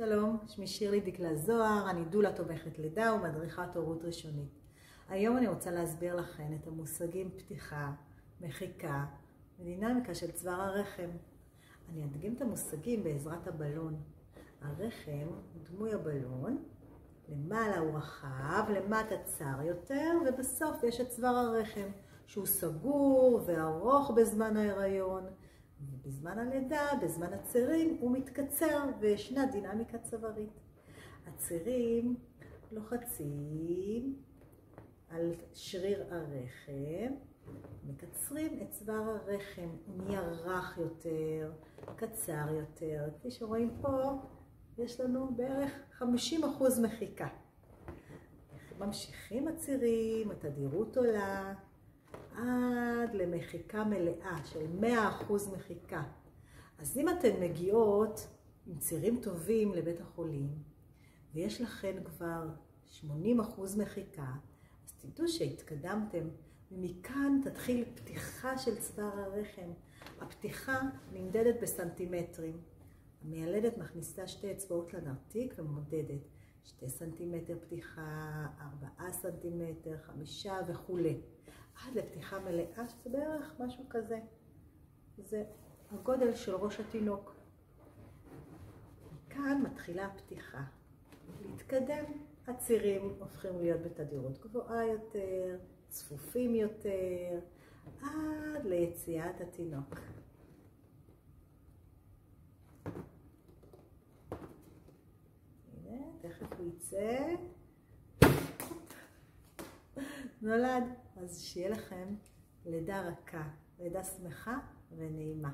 שלום, שמי שירלי דקלה זוהר, אני דולה תומכת לידה ומדריכת הורות ראשונית. היום אני רוצה להסביר לכם את המושגים פתיחה, מחיקה ודינמיקה של צוואר הרחם. אני אדגים את המושגים בעזרת הבלון. הרחם הוא דמוי הבלון, למעלה הוא רחב, למטה צר יותר, ובסוף יש את צוואר הרחם שהוא סגור וארוך בזמן ההיריון. ובזמן הלידה, בזמן הצירים, הוא מתקצר וישנה דינמיקה צווארית. הצירים לוחצים על שריר הרחם, מקצרים את צוואר הרחם, הוא נהיה רך יותר, קצר יותר. כפי שרואים פה, יש לנו בערך 50% מחיקה. ממשיכים הצירים, התדירות עולה, עד למחיקה מלאה של 100% מחיקה. אז אם אתן מגיעות עם צירים טובים לבית החולים, ויש לכן כבר 80% מחיקה, אז תדעו שהתקדמתם, ומכאן תתחיל פתיחה של צוואר הרחם. הפתיחה נמדדת בסנטימטרים. המיילדת מכניסה 2 אצבעות לנרתיק ומודדת 2 סנטימטר פתיחה, 4 סנטימטר, 5 וכו'. עד לפתיחה מלאה, שזה בערך משהו כזה. זה הגודל של ראש התינוק. כאן מתחילה הפתיחה. להתקדם, הצירים הופכים להיות בתדירות גבוהה יותר, צפופים יותר, עד ליציאת התינוק. הנה, תכף הוא יצא. נולד. אז שיהיה לכם לידה רכה, לידה שמחה ונעימה.